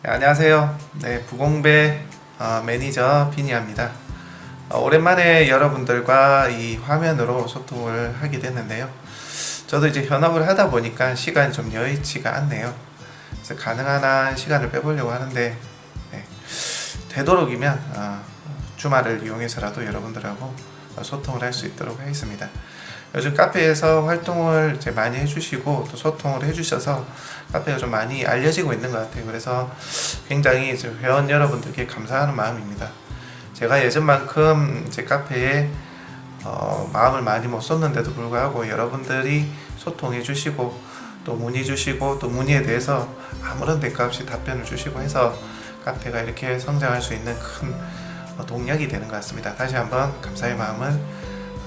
네, 안녕하세요. 네, 부공배 매니저 비니아입니다. 오랜만에 여러분들과 이 화면으로 소통을 하게 됐는데요. 저도 이제 현업을 하다 보니까 시간이 좀 여의치가 않네요. 그래서 가능한 한 시간을 빼보려고 하는데 되도록이면 주말을 이용해서라도 여러분들하고 소통을 할 수 있도록 하겠습니다. 요즘 카페에서 활동을 이제 많이 해주시고 또 소통을 해주셔서 카페가 좀 많이 알려지고 있는 것 같아요. 그래서 굉장히 이제 회원 여러분들께 감사하는 마음입니다. 제가 예전만큼 제 카페에 마음을 많이 못 썼는데도 불구하고 여러분들이 소통해 주시고 또 문의 주시고 또 문의에 대해서 아무런 대가 없이 답변을 주시고 해서 카페가 이렇게 성장할 수 있는 큰 동력이 되는 것 같습니다. 다시 한번 감사의 마음을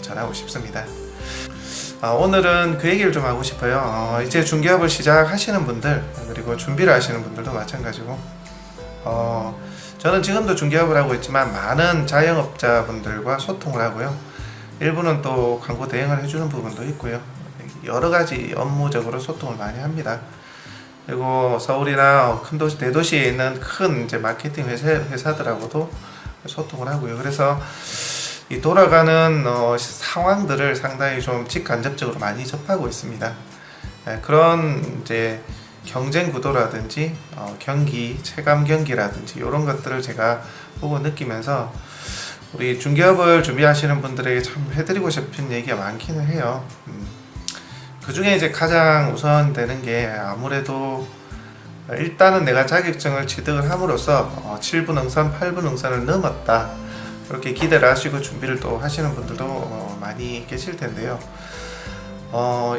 전하고 싶습니다. 오늘은 그 얘기를 좀 하고 싶어요. 이제 중개업을 시작하시는 분들 그리고 준비를 하시는 분들도 마찬가지고 저는 지금도 중개업을 하고 있지만 많은 자영업자분들과 소통을 하고요. 일부는 또 광고 대행을 해주는 부분도 있고요. 여러가지 업무적으로 소통을 많이 합니다. 그리고 서울이나 큰 도시, 대도시에 있는 큰 이제 마케팅 회사들하고도 소통을 하고요. 그래서 이 돌아가는 상황들을 상당히 좀 직간접적으로 많이 접하고 있습니다. 그런 이제 경쟁 구도라든지 경기, 체감 경기라든지 이런 것들을 제가 보고 느끼면서 우리 중개업을 준비하시는 분들에게 참 해드리고 싶은 얘기가 많기는 해요. 그 중에 이제 가장 우선되는 게 아무래도 일단은 내가 자격증을 취득을 함으로써 7분 응선, 8분 응선을 넘었다. 이렇게 기대를 하시고 준비를 또 하시는 분들도 많이 계실 텐데요.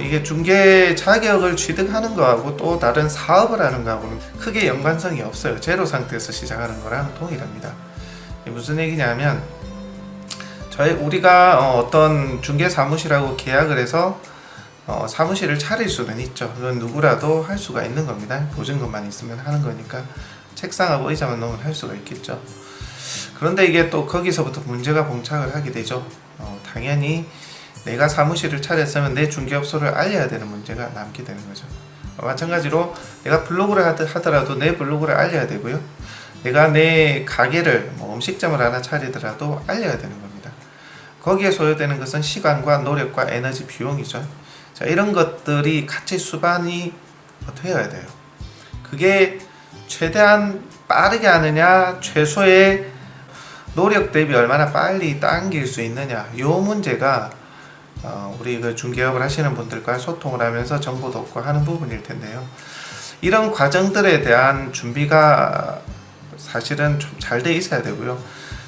이게 중개 자격을 취득하는 거하고 또 다른 사업을 하는 거하고는 크게 연관성이 없어요. 제로 상태에서 시작하는 거랑 동일합니다. 무슨 얘기냐면 우리가 어떤 중개 사무실하고 계약을 해서 사무실을 차릴 수는 있죠. 그건 누구라도 할 수가 있는 겁니다. 보증금만 있으면 하는 거니까 책상하고 의자만 놓으면 할 수가 있겠죠. 그런데 이게 또 거기서부터 문제가 봉착을 하게 되죠. 당연히 내가 사무실을 차렸으면 내 중개업소를 알려야 되는 문제가 남게 되는 거죠. 마찬가지로 내가 블로그를 하더라도 내 블로그를 알려야 되고요. 내가 내 가게를 음식점을 하나 차리더라도 알려야 되는 겁니다. 거기에 소요되는 것은 시간과 노력과 에너지 비용이죠. 자, 이런 것들이 같이 수반이 되어야 돼요. 그게 최대한 빠르게 하느냐, 최소의 노력 대비 얼마나 빨리 당길 수 있느냐, 이 문제가 우리 그 중개업을 하시는 분들과 소통을 하면서 정보도 얻고 하는 부분일 텐데요. 이런 과정들에 대한 준비가 사실은 좀 잘 돼 있어야 되고요.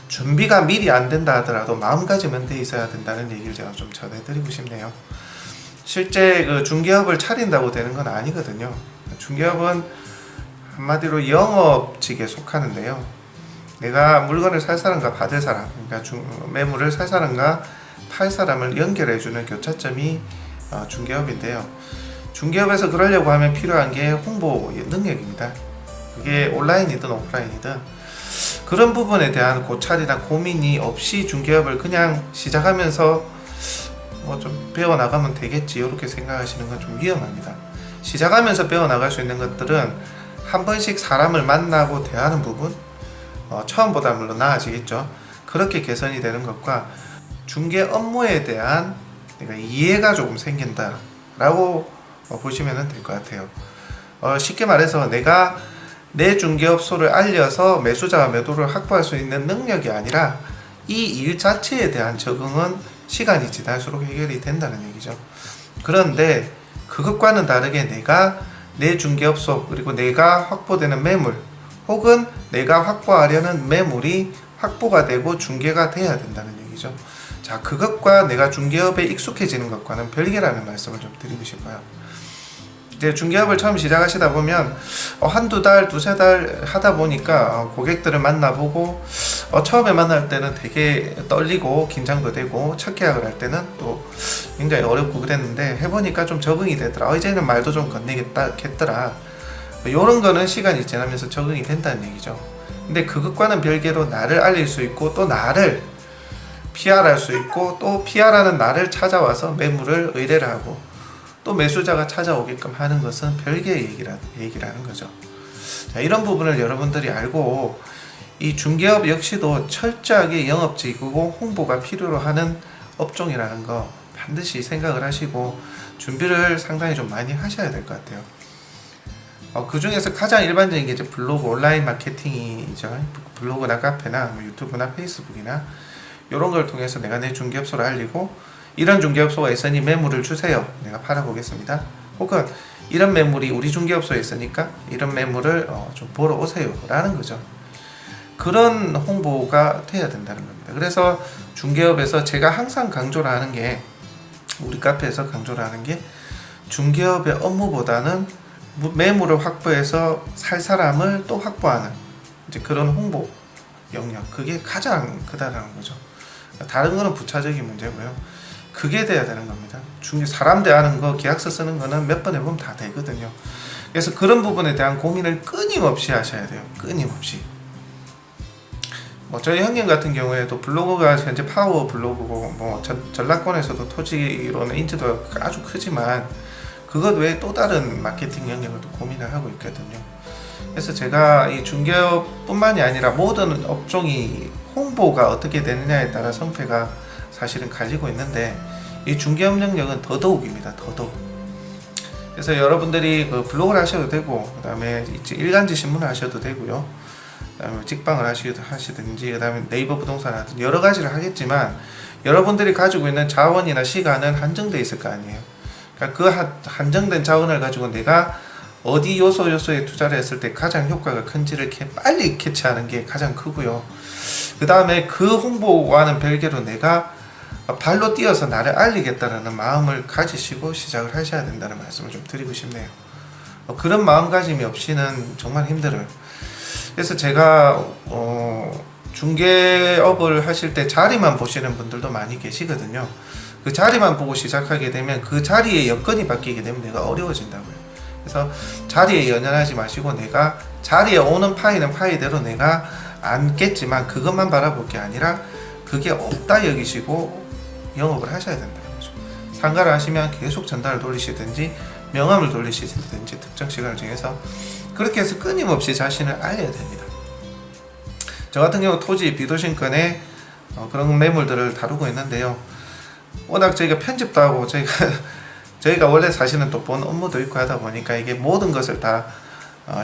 준비가 미리 안 된다 하더라도 마음가짐은 돼 있어야 된다는 얘기를 제가 좀 전해드리고 싶네요. 실제 그 중개업을 차린다고 되는 건 아니거든요. 중개업은 한마디로 영업직에 속하는데요. 내가 물건을 살 사람과 받을 사람, 그러니까 매물을 살 사람과 팔 사람을 연결해주는 교차점이 중개업인데요. 중개업에서 그러려고 하면 필요한 게 홍보 능력입니다. 그게 온라인이든 오프라인이든 그런 부분에 대한 고찰이나 고민이 없이 중개업을 그냥 시작하면서 좀 배워나가면 되겠지 이렇게 생각하시는 건 좀 위험합니다. 시작하면서 배워나갈 수 있는 것들은 한 번씩 사람을 만나고 대하는 부분, 처음보다 물론 나아지겠죠. 그렇게 개선이 되는 것과 중개 업무에 대한 이해가 조금 생긴다라고 보시면 될 것 같아요. 쉽게 말해서 내가 내 중개업소를 알려서 매수자와 매도를 확보할 수 있는 능력이 아니라 이 일 자체에 대한 적응은 시간이 지날수록 해결이 된다는 얘기죠. 그런데 그것과는 다르게 내가 내 중개업소 그리고 내가 확보되는 매물 혹은 내가 확보하려는 매물이 확보가 되고 중개가 돼야 된다는 얘기죠. 자, 그것과 내가 중개업에 익숙해지는 것과는 별개라는 말씀을 좀 드리고 싶어요. 이제 중개업을 처음 시작하시다 보면 한두 달, 두세 달 하다 보니까 고객들을 만나보고 처음에 만날 때는 되게 떨리고 긴장도 되고 첫 계약을 할 때는 또 굉장히 어렵고 그랬는데 해보니까 좀 적응이 되더라. 이제는 말도 좀 건네겠더라. 이런 거는 시간이 지나면서 적응이 된다는 얘기죠. 근데 그것과는 별개로 나를 알릴 수 있고 또 나를 PR할 수 있고 또 PR하는 나를 찾아와서 매물을 의뢰를 하고 또 매수자가 찾아오게끔 하는 것은 별개의 얘기라는 거죠. 자, 이런 부분을 여러분들이 알고 이 중개업 역시도 철저하게 영업직이고 홍보가 필요로 하는 업종이라는 거 반드시 생각을 하시고 준비를 상당히 좀 많이 하셔야 될 것 같아요. 그 중에서 가장 일반적인 게 이제 블로그 온라인 마케팅이죠. 블로그나 카페나 뭐 유튜브나 페이스북이나 이런 걸 통해서 내가 내 중개업소를 알리고 이런 중개업소가 있으니 매물을 주세요. 내가 팔아보겠습니다. 혹은 이런 매물이 우리 중개업소에 있으니까 이런 매물을 좀 보러 오세요 라는 거죠. 그런 홍보가 돼야 된다는 겁니다. 그래서 중개업에서 제가 항상 강조를 하는 게 우리 카페에서 강조를 하는 게 중개업의 업무보다는 매물을 확보해서 살 사람을 또 확보하는 이제 그런 홍보 영역 그게 가장 크다라는 거죠. 다른 거는 부차적인 문제고요. 그게 돼야 되는 겁니다. 사람 대하는 거 계약서 쓰는 거는 몇 번 해보면 다 되거든요. 그래서 그런 부분에 대한 고민을 끊임없이 하셔야 돼요. 끊임없이. 저희 형님 같은 경우에도 블로그가 현재 파워 블로그고 전라권에서도 토지로는 인지도가 아주 크지만 그것 외에 또 다른 마케팅 영역을 또 고민을 하고 있거든요. 그래서 제가 이 중개업뿐만이 아니라 모든 업종이 홍보가 어떻게 되느냐에 따라 성패가 사실은 갈리고 있는데 이 중개업 영역은 더더욱입니다. 더더욱. 그래서 여러분들이 그 블로그를 하셔도 되고 그 다음에 일간지 신문을 하셔도 되고요. 그다음에 직방을 하시든지 그다음에 네이버 부동산 하든 여러 가지를 하겠지만 여러분들이 가지고 있는 자원이나 시간은 한정돼 있을 거 아니에요. 그러니까 그 한정된 자원을 가지고 내가 어디 요소에 투자를 했을 때 가장 효과가 큰지를 빨리 캐치하는 게 가장 크고요. 그 다음에 그 홍보와는 별개로 내가 발로 뛰어서 나를 알리겠다라는 마음을 가지시고 시작을 하셔야 된다는 말씀을 좀 드리고 싶네요. 그런 마음가짐이 없이는 정말 힘들어요. 그래서 제가 중개업을 하실 때 자리만 보시는 분들도 많이 계시거든요. 그 자리만 보고 시작하게 되면 그 자리의 여건이 바뀌게 되면 내가 어려워진다고요. 그래서 자리에 연연하지 마시고 내가 자리에 오는 파이는 파이대로 내가 앉겠지만 그것만 바라볼 게 아니라 그게 없다 여기시고 영업을 하셔야 된다는 거죠. 상가를 하시면 계속 전단을 돌리시든지 명함을 돌리시든지 특정 시간을 정해서 그렇게 해서 끊임없이 자신을 알려야 됩니다. 저 같은 경우 토지 비도신권에 그런 매물들을 다루고 있는데요. 워낙 저희가 편집도 하고 저희가 원래 사실은 또 본 업무도 있고 하다 보니까 이게 모든 것을 다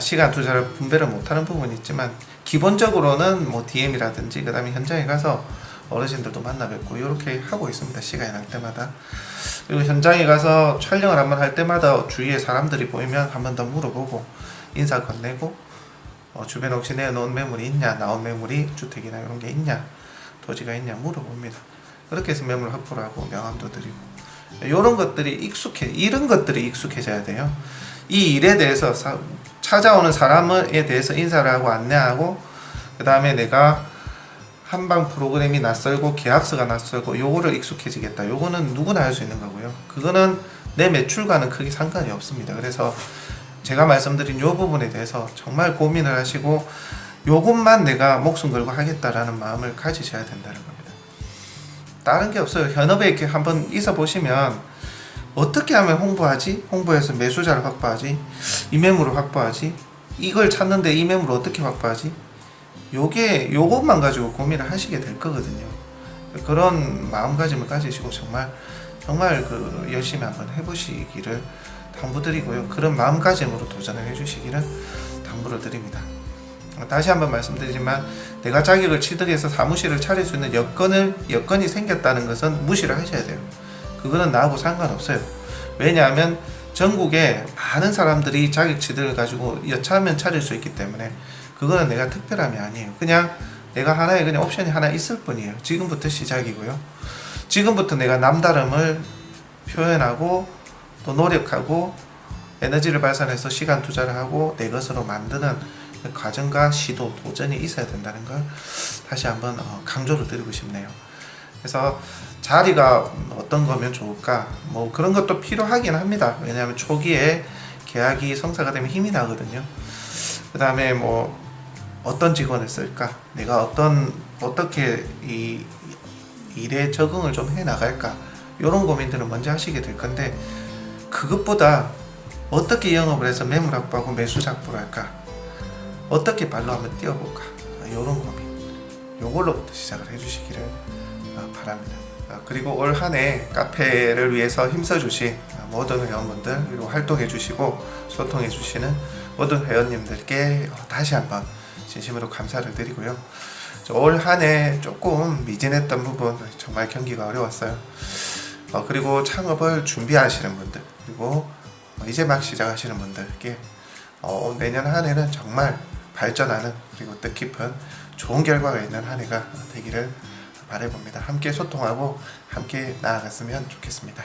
시간 투자를 분배를 못하는 부분이 있지만 기본적으로는 뭐 DM이라든지 그 다음에 현장에 가서 어르신들도 만나 뵙고 이렇게 하고 있습니다. 시간이 날 때마다. 그리고 현장에 가서 촬영을 한번 할 때마다 주위에 사람들이 보이면 한 번 더 물어보고 인사 건네고 주변에 혹시 내놓은 매물이 있냐, 나온 매물이 주택이나 이런 게 있냐, 토지가 있냐 물어봅니다. 그렇게 해서 매물 확보를 하고 명함도 드리고 이런 것들이 익숙해져야 돼요. 이 일에 대해서 찾아오는 사람에 대해서 인사를 하고 안내하고 그 다음에 내가 한방 프로그램이 낯설고 계약서가 낯설고 요거를 익숙해지겠다. 요거는 누구나 할 수 있는 거고요. 그거는 내 매출과는 크게 상관이 없습니다. 그래서 제가 말씀드린 요 부분에 대해서 정말 고민을 하시고 요것만 내가 목숨 걸고 하겠다라는 마음을 가지셔야 된다는 겁니다. 다른 게 없어요. 현업에 이렇게 한번 있어 보시면 어떻게 하면 홍보하지? 홍보해서 매수자를 확보하지? 이 매물을 확보하지? 이걸 찾는데 이 매물을 어떻게 확보하지? 요것만 가지고 고민을 하시게 될 거거든요. 그런 마음가짐을 가지시고 정말 열심히 한번 해보시기를 당부드리고요. 그런 마음가짐으로 도전을 해주시기를 당부를 드립니다. 다시 한번 말씀드리지만 내가 자격을 취득해서 사무실을 차릴 수 있는 여건이 생겼다는 것은 무시를 하셔야 돼요. 그거는 나하고 상관없어요. 왜냐하면 전국에 많은 사람들이 자격 취득을 가지고 여차하면 차릴 수 있기 때문에 그거는 내가 특별함이 아니에요. 그냥 내가 하나의 그냥 옵션이 하나 있을 뿐이에요. 지금부터 시작이고요. 지금부터 내가 남다름을 표현하고 또 노력하고 에너지를 발산해서 시간 투자를 하고 내 것으로 만드는 그 과정과 시도, 도전이 있어야 된다는 걸 다시 한번 강조를 드리고 싶네요. 그래서 자리가 어떤 거면 좋을까? 뭐 그런 것도 필요하긴 합니다. 왜냐하면 초기에 계약이 성사가 되면 힘이 나거든요. 그 다음에 뭐 어떤 직원을 쓸까? 내가 어떻게 이 일에 적응을 좀 해 나갈까? 이런 고민들을 먼저 하시게 될 건데 그것보다 어떻게 영업을 해서 매물 확보하고 매수 확보를 할까? 어떻게 발로 한번 뛰어볼까, 이런 고민, 요걸로부터 시작을 해주시기를 바랍니다. 그리고 올 한 해 카페를 위해서 힘써주신 모든 회원분들, 그리고 활동해주시고 소통해주시는 모든 회원님들께 다시 한번 진심으로 감사를 드리고요. 올 한 해 조금 미진했던 부분, 정말 경기가 어려웠어요. 그리고 창업을 준비하시는 분들, 그리고 이제 막 시작하시는 분들께 내년 한 해는 정말 발전하는, 그리고 뜻깊은 좋은 결과가 있는 한 해가 되기를 바라봅니다. 함께 소통하고 함께 나아갔으면 좋겠습니다.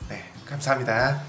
네, 감사합니다.